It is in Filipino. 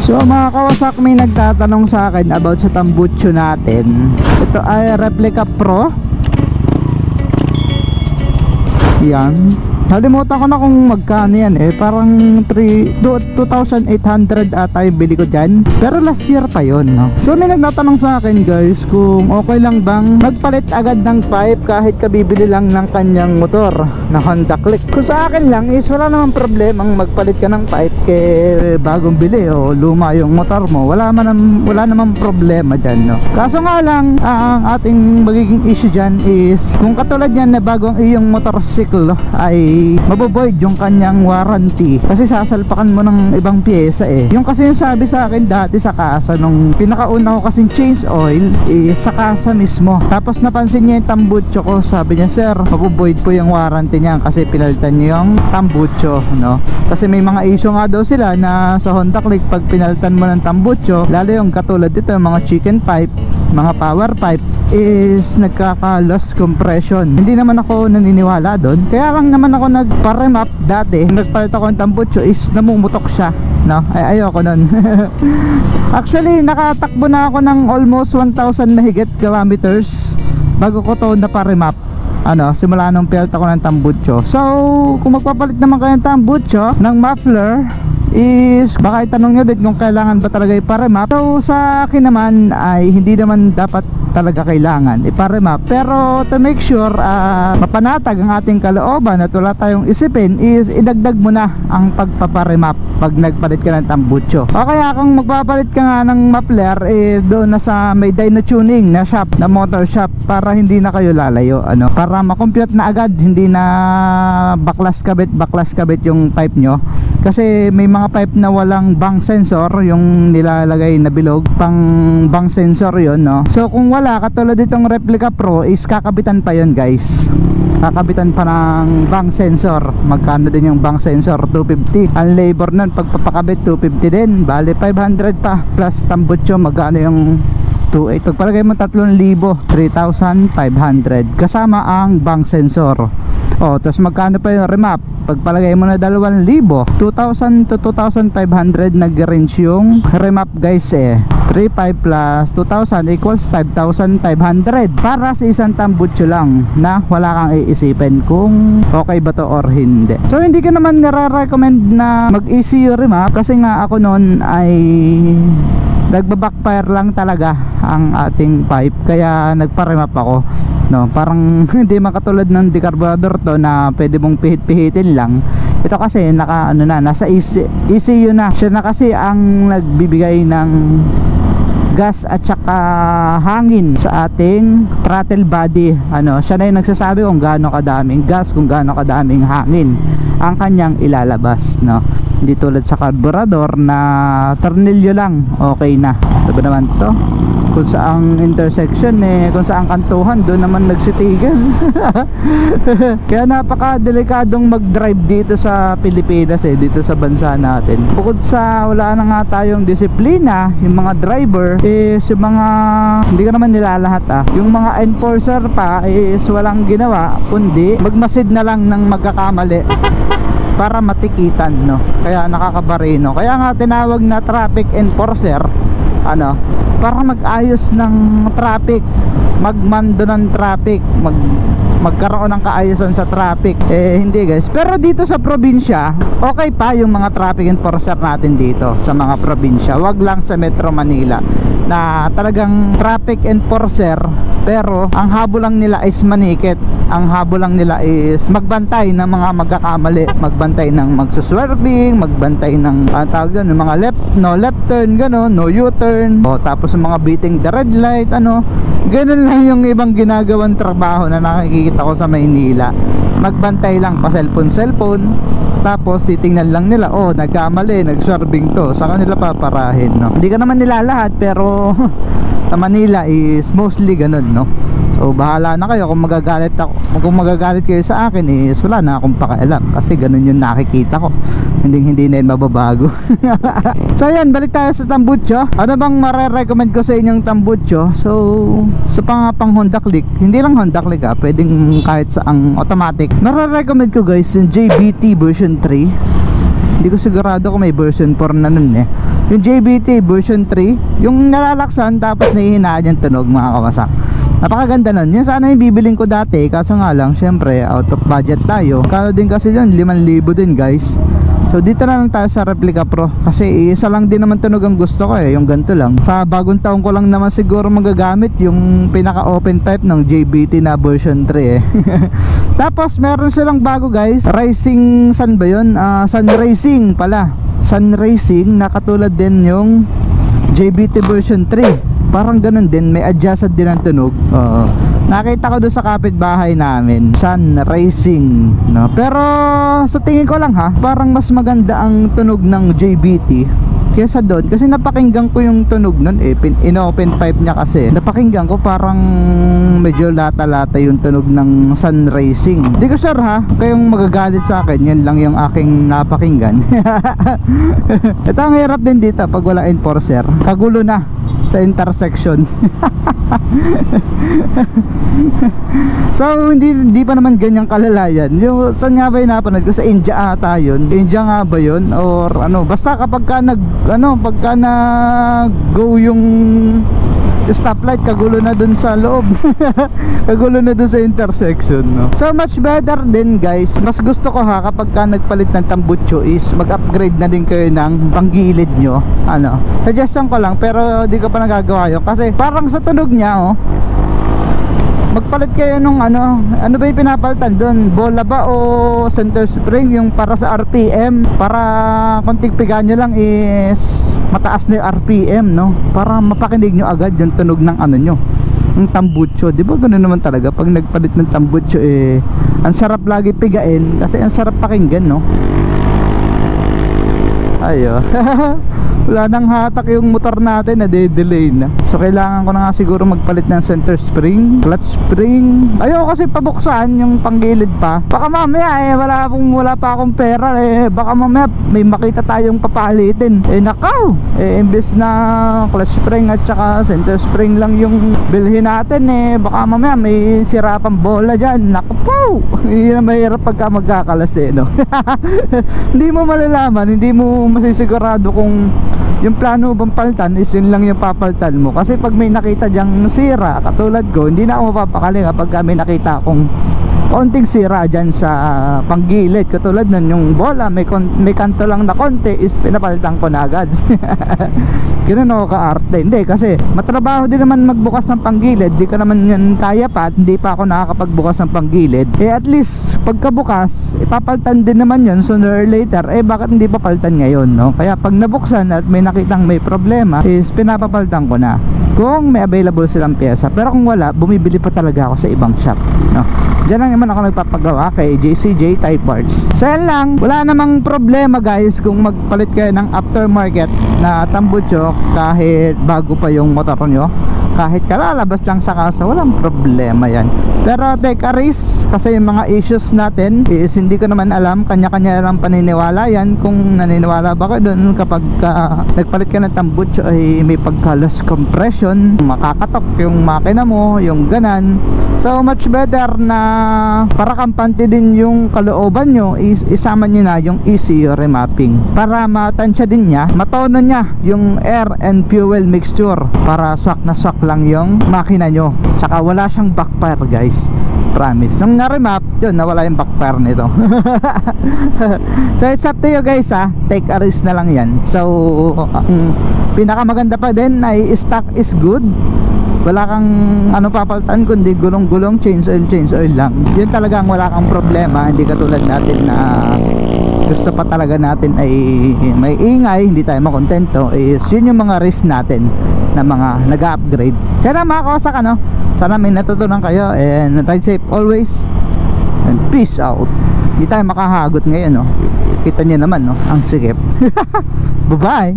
So mga kawasak, may nagtatanong sa akin about sa tambucho natin. Ito ay Replica Pro. Yan. Nalimutan ko na kung magkano yan eh. Parang 2,800 ata yung bili ko dyan. Pero last year pa yun, no? So may nagtatanong sa akin guys kung okay lang bang magpalit agad ng pipe kahit kabibili lang ng kanyang motor na Honda Click. Kung sa akin lang is wala namang problemang magpalit ka ng pipe kay bagong bili o luma yung motor mo. Wala namang problema dyan, no? Kaso nga lang, ang ating magiging issue dyan is kung katulad yan na bagong iyong motorsiklo ay mabovoid yung kanyang warranty kasi sasalpakan mo ng ibang pyesa eh. Yung kasi yung sabi sa akin dati sa kasa nung pinakauna ko kasing change oil is sa kasa mismo. Tapos napansin niya yung tambucho ko, sabi niya, sir, mabovoid po yung warranty niya kasi pinalitan niyo yung tambucho, no? Kasi may mga issue nga daw sila na sa Honda Click pag pinalitan mo ng tambucho, lalo yung katulad dito yung mga chicken pipe, mga power pipe is nagkaka-loss compression. Hindi naman ako naniniwala doon, kaya lang naman ako nagpa-remap dati. Nagpalit ako ng tambucho is namumutok siya, no? Ay ayoko nun. Actually nakatakbo na ako ng almost 1,000 mahigit kilometers bago ko to napa-remap, ano, simula nung pilit ako ng tambucho. So kung magpapalit naman kayo ng tambucho ng muffler is baka itanong nyo din kung kailangan ba talaga ipa-remap. So sa akin naman ay hindi naman dapat talaga kailangan ipa-remap, pero to make sure mapanatag ang ating kalooban at wala tayong isipin is idagdag mo na ang pagpaparemap pag nagpalit ka ng tambucho. O kaya kung magpapalit ka nga ng muffler doon na sa may dyno tuning na shop, na motor shop, para hindi na kayo lalayo, ano, para makompute na agad, hindi na baklas kabit yung pipe nyo. Kasi may mga pipe na walang bang sensor, yung nilalagay na bilog pang bang sensor yon, no? So kung wala, katulad itong Replica Pro is kakabitan pa yon guys, kakabitan pa ng bang sensor. Magkano din yung bang sensor? 250. Ang labor nun pagpapakabit 250 din, bali 500 pa plus tambucho. Magkano yung 2.8? Pagpalagay mo 3,000, 3,500 kasama ang bang sensor. O tapos magkano pa yung remap? Pagpalagay mo na 2,000, 2,000 to 2,500 nag-range yung remap guys eh. 3,500 plus 2,000 equals 5,500 para sa isang tambucho lang na wala kang iisipin kung okay ba to or hindi. So hindi ko naman nare-recommend na mag-ECU remap kasi nga ako noon ay nagba-backfire lang talaga ang ating pipe, kaya nagpa-remap ako, no? Parang hindi makatulad ng decarburetor to na pwede mong pihit-pihitin lang. Ito kasi naka ano na, nasa ECU na. Siya na kasi ang nagbibigay ng gas at saka hangin sa ating throttle body. Ano, siya na yung nagsasabi kung gaano kadaming gas, kung gaano kadaming hangin ang kanyang ilalabas, no? Hindi tulad sa carburetor na tornilyo lang okay na. Diba naman to? Kung saang intersection kung saang kantuhan, doon naman nagsitigan. Kaya napaka-delikadong mag-drive dito sa Pilipinas dito sa bansa natin. Bukod sa wala na nga tayong disiplina, yung mga driver is yung mga, hindi ko naman nilalahat yung mga enforcer pa is walang ginawa kundi magmasid na lang ng magkakamali para matikitan, no? Kaya nakakabarino. Kaya nga tinawag na traffic enforcer, ano, para mag-ayos ng traffic, magmando ng traffic, magkaroon ng kaayusan sa traffic. Hindi guys, pero dito sa probinsya okay pa yung mga traffic enforcer natin dito sa mga probinsya. Wag lang sa Metro Manila na talagang traffic enforcer pero ang habol lang nila is manikit. Ang habol lang nila is magbantay ng mga magkakamali, magbantay ng magsuswerving, magbantay ng tawag doon, yung mga left turn, gano'n, no U-turn, o tapos yung mga beating the red light, ano, gano'n lang yung ibang ginagawang trabaho na nakikita ko sa Maynila. Magbantay lang pa cellphone, tapos titingnan lang nila, oh nagkamali, nagswerving to, sa kanila paparahin, no? Hindi ka naman nila lahat, pero sa Manila is mostly gano'n, no? So bahala na kayo kung magagalit ako. Kung magagalit kayo sa akin is wala na akong pakialam kasi ganun yung nakikita ko. Hindi na yun mababago. So yan, balik tayo sa tambucho. Ano bang mare-recommend ko sa inyong tambucho? So sa pang Honda Click, hindi lang Honda Click pwedeng kahit sa ang automatic. Mare-recommend ko guys yung JBT version 3. Hindi ko sigurado kung may version 4 na nun eh. Yung JBT version 3, yung nalalaksan tapos nahihinaan yung tunog mga kawasak. Napakaganda nun. Yun sana yung bibiling ko dati, kaso nga lang syempre out of budget tayo. Kano din kasi yun, 5,000 din guys. So dito na lang tayo sa Replica Pro, kasi isa lang din naman tunog ang gusto ko eh, yung ganito lang. Sa bagong taon ko lang naman siguro magagamit yung pinaka open pipe ng JBT na version 3 eh. Tapos meron silang bago guys, Rising Sun ba yun? Sun Racing pala, Sun Racing na katulad din yung JBT version 3. Parang ganun din, may adjusted din ang tunog. Oo. Nakita ko doon sa kapitbahay namin, Sun Racing, no? Pero sa tingin ko lang ha, parang mas maganda ang tunog ng JBT kesa doon, kasi napakinggan ko yung tunog nun eh, in-open pipe niya kasi. Napakinggan ko parang medyo lata-lata yung tunog ng Sun Racing. Di ko sure ha, kayong magagalit sa akin, yan lang yung aking napakinggan. Ito ang hirap din dito pag wala enforcer, kagulo na sa intersection. So hindi pa naman ganyang kalalayan. Yung saan nga ba yung napanood ko, sa India ata yun? India nga ba yun? Or ano, basta kapag ka pagka go yung stoplight, kagulo na dun sa loob. Kagulo na dun sa intersection, no? So much better din guys, mas gusto ko ha kapag ka nagpalit ng tambutso is mag-upgrade na din kayo ng panggilid nyo. Ano, suggestion ko lang, pero di ko pa nagagawa yun kasi parang sa tunog niya oh, magpalit kayo nung ano ba yung pinapalitan doon, bola ba o center spring, yung para sa RPM, para konting piga nyo lang is mataas na yung RPM, no? Para mapakinig nyo agad yung tunog ng ano nyo, yung tambutso. Di ba ganoon naman talaga pag nagpalit ng tambutso eh, ang sarap lagi pigain kasi ang sarap pakinggan, no? Ayo. Wala nang hatak yung motor natin, na-delay na. So kailangan ko na nga siguro magpalit ng center spring, clutch spring. Ayoko kasi pabuksan yung panggilid pa. Baka mamaya eh wala pa akong pera eh, baka mamaya may makita tayong papalitin. Eh nakaw, eh imbes na clutch spring at saka center spring lang yung bilhin natin eh, baka mamaya may sira pang bola dyan. Naku po. Hindi na mahirap pagka magkakalas eh, no? Hindi mo malalaman, hindi mo masisigurado kung yung plano bang palitan is yun lang yung papalitan mo. Kasi pag may nakita dyang sira katulad ko, hindi na ako mapapakali kapag may nakita akong konting sira dyan sa panggilid. Katulad nun yung bola, may kanto lang na konti is pinapalitan ko na agad. Ganun ako ka-arte. Hindi kasi matrabaho din naman magbukas ng panggilid, di ka naman yan kaya pa at hindi pa ako nakakapagbukas ng panggilid. Eh at least pagkabukas ipapalitan din naman yun sooner or later. Eh bakit hindi papalitan ngayon, no? Kaya pag nabuksan at may nakitang may problema is pinapapalitan ko na kung may available silang pyesa. Pero kung wala, bumibili pa talaga ako sa ibang shop, no? Diyan lang naman ako nagpapagawa kay JCJ Type Parts. So yan lang, wala namang problema guys kung magpalit kayo ng aftermarket na tambutso kahit bago pa yung motor nyo. Kahit kalalabas lang sa kasa, walang problema yan. Pero take a risk, kasi yung mga issues natin is hindi ko naman alam, kanya-kanya lang paniniwala yan. Kung naniniwala ba ka dun kapag nagpalit ka ng tambutso ay may pagka-loss compression, makakatok yung makina mo, yung ganan. So much better na para kampante din yung kalooban nyo is isama nyo na yung ECU remapping para matansya din niya, matono niya yung air and fuel mixture para swak na swak lang yung makina nyo. Tsaka wala siyang backfire guys, promise. Nung na-remap yun, nawala yung backfire nito. So it's up to you guys ha, take a risk na lang yan. So pinakamaganda pa din ay stock is good. Wala kang ano papalitan kundi gulong-gulong, change oil lang. Yun talagang wala kang problema. Hindi katulad natin na gusto pa talaga natin ay may ingay, hindi tayo makontento. Is yun yung mga risk natin na mga nag-upgrade. Sana mga kawasak, ano, sana may natutunan kayo. And ride safe always, and peace out. Hindi tayo makahagot ngayon, no? Kita nyo naman, no? Ang sikip. Bye bye.